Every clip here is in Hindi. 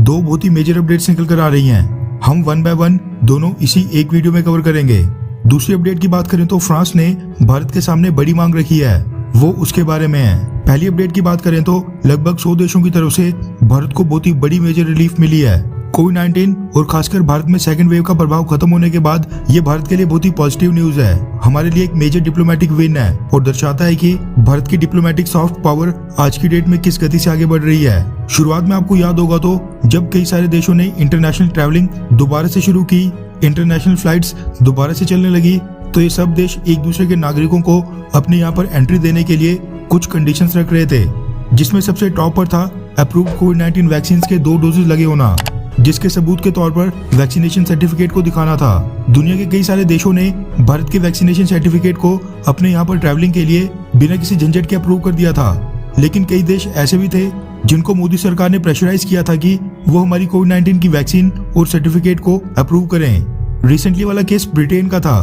दो बहुत ही मेजर अपडेट्स निकल कर आ रही हैं। हम वन बाय वन दोनों इसी एक वीडियो में कवर करेंगे। दूसरी अपडेट की बात करें तो फ्रांस ने भारत के सामने बड़ी मांग रखी है, वो उसके बारे में है। पहली अपडेट की बात करें तो लगभग 100 देशों की तरफ से भारत को बहुत ही बड़ी मेजर रिलीफ मिली है। कोविड-19 और खासकर भारत में सेकंड वेव का प्रभाव खत्म होने के बाद ये भारत के लिए बहुत ही पॉजिटिव न्यूज है। हमारे लिए एक मेजर डिप्लोमेटिक विन है और दर्शाता है कि भारत की डिप्लोमेटिक सॉफ्ट पावर आज की डेट में किस गति से आगे बढ़ रही है। शुरुआत में आपको याद होगा तो जब कई सारे देशों ने इंटरनेशनल ट्रैवलिंग दोबारा से शुरू की, इंटरनेशनल फ्लाइट्स दोबारा से चलने लगी, तो ये सब देश एक दूसरे के नागरिकों को अपने यहाँ पर एंट्री देने के लिए कुछ कंडीशंस रख रहे थे, जिसमें सबसे टॉप पर था अप्रूव्ड कोविड-19 वैक्सीन के 2 डोजेज लगे होना, जिसके सबूत के तौर पर वैक्सीनेशन सर्टिफिकेट को दिखाना था। दुनिया के कई सारे देशों ने भारत के वैक्सीनेशन सर्टिफिकेट को अपने यहाँ पर ट्रैवलिंग के लिए बिना किसी झंझट के अप्रूव कर दिया था, लेकिन कई देश ऐसे भी थे जिनको मोदी सरकार ने प्रेशराइज किया था कि वो हमारी कोविड-19 की वैक्सीन और सर्टिफिकेट को अप्रूव करें। रिसेंटली वाला केस ब्रिटेन का था,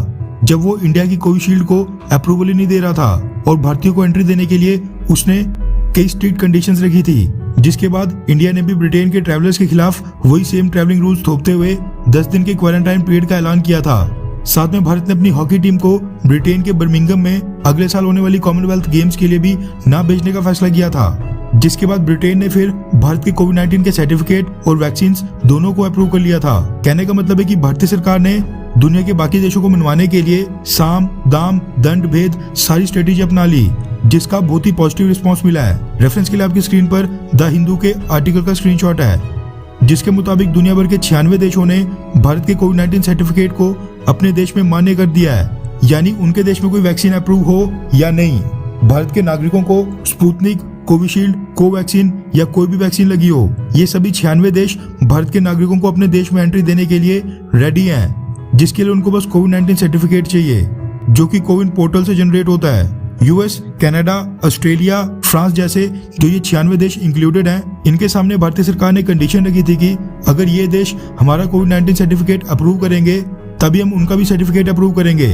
जब वो इंडिया की कोविशील्ड को अप्रूवल ही नहीं दे रहा था और भारतीयों को एंट्री देने के लिए उसने कई स्ट्रिक्ट कंडीशंस रखी थी, जिसके बाद इंडिया ने भी ब्रिटेन के ट्रैवलर्स के खिलाफ वही सेम ट्रैवलिंग रूल्स थोपते हुए 10 दिन के क्वारंटाइन पीरियड का ऐलान किया था। साथ में भारत ने अपनी हॉकी टीम को ब्रिटेन के बर्मिंघम में अगले साल होने वाली कॉमनवेल्थ गेम्स के लिए भी ना भेजने का फैसला किया था, जिसके बाद ब्रिटेन ने फिर भारत के कोविड-19 के सर्टिफिकेट और वैक्सीन दोनों को अप्रूव कर लिया था। कहने का मतलब है कि भारतीय सरकार ने दुनिया के बाकी देशों को मनवाने के लिए साम दाम दंड भेद सारी स्ट्रेटेजी अपना ली, जिसका बहुत ही पॉजिटिव रिस्पांस मिला है। रेफरेंस के लिए आपकी स्क्रीन पर द हिंदू के आर्टिकल का स्क्रीनशॉट है, जिसके मुताबिक दुनिया भर के 96 देशों ने भारत के कोविड-19 सर्टिफिकेट को अपने देश में मान्य कर दिया है, यानी उनके देश में कोई वैक्सीन अप्रूव हो या नहीं, भारत के नागरिकों को स्पुतनिक, कोविशील्ड, कोवैक्सीन या कोई भी वैक्सीन लगी हो, ये सभी 96 देश भारत के नागरिकों को अपने देश में एंट्री देने के लिए रेडी हैं, जिसके लिए उनको बस कोविड-19 सर्टिफिकेट चाहिए, जो कि कोविन पोर्टल से जनरेट होता है। यूएस, कनाडा, ऑस्ट्रेलिया, फ्रांस जैसे जो ये 96 देश इंक्लूडेड हैं, इनके सामने भारतीय सरकार ने कंडीशन रखी थी कि अगर ये देश हमारा कोविड-19 सर्टिफिकेट अप्रूव करेंगे तभी हम उनका भी सर्टिफिकेट अप्रूव करेंगे,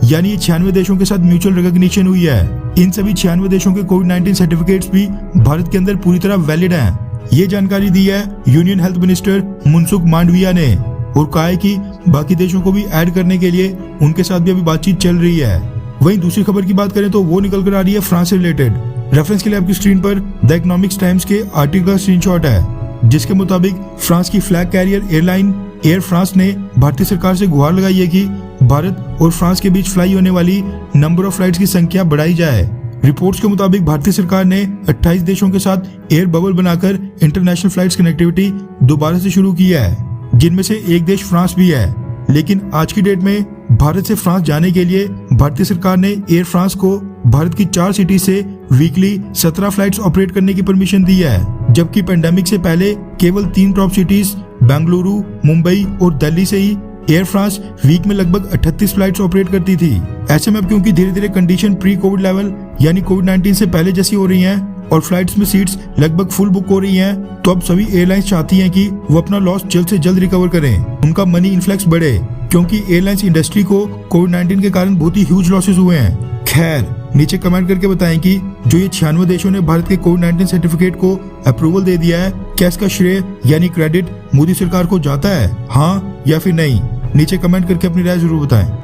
यानी ये 96 देशों के साथ म्यूचुअल रिकॉग्निशन हुई है। इन सभी 96 देशों के कोविड-19 सर्टिफिकेट्स भी भारत के अंदर पूरी तरह वैलिड हैं। ये जानकारी दी है union health minister Mansukh Mandaviya ने और कहा है कि बाकी देशों को भी ऐड करने के लिए उनके साथ भी अभी बातचीत चल रही है। वहीं दूसरी खबर की बात करें तो वो निकल कर आ रही है फ्रांस से रिलेटेड। रेफरेंस के लिए आपकी स्क्रीन पर द इकोनॉमिक्स टाइम्स के आर्टिकल का स्क्रीनशॉट है, जिसके मुताबिक फ्रांस की flag carrier airline Air France ने भारतीय सरकार से गुहार लगाई है कि भारत और फ्रांस के बीच फ्लाई होने वाली नंबर ऑफ फ्लाइट्स की संख्या बढ़ाई जाए। रिपोर्ट्स के मुताबिक भारतीय सरकार ने 28 देशों के साथ एयर बबल बनाकर इंटरनेशनल फ्लाइट्स कनेक्टिविटी दोबारा से शुरू की है, जिनमें से एक देश फ्रांस भी है। लेकिन आज की डेट में भारत से फ्रांस जाने के लिए भारतीय सरकार ने एयर फ्रांस को भारत की 4 सिटी से वीकली 17 फ्लाइट्स ऑपरेट करने की परमिशन दी है, जबकि पेंडेमिक से पहले केवल 3 टॉप सिटीज बेंगलुरु, मुंबई और दिल्ली से ही एयर फ्रांस वीक में लगभग 38 फ्लाइट्स ऑपरेट करती थी। ऐसे में अब क्योंकि धीरे धीरे कंडीशन प्री कोविड लेवल यानी कोविड-19 से पहले जैसी हो रही हैं और फ्लाइट्स में सीट्स लगभग फुल बुक हो रही हैं, तो अब सभी एयरलाइंस चाहती हैं कि वो अपना लॉस जल्द से जल्द रिकवर करें, उनका मनी इन्फ्लक्स बढ़े, क्योंकि एयरलाइंस इंडस्ट्री को कोविड-19 के कारण बहुत ही ह्यूज लॉसेस हुए हैं। खैर, नीचे कमेंट करके बताएं कि जो ये 96 देशों ने भारत के कोविड-19 सर्टिफिकेट को अप्रूवल दे दिया है, क्या इसका श्रेय यानी क्रेडिट मोदी सरकार को जाता है, हाँ या फिर नहीं? नीचे कमेंट करके अपनी राय जरूर बताएं।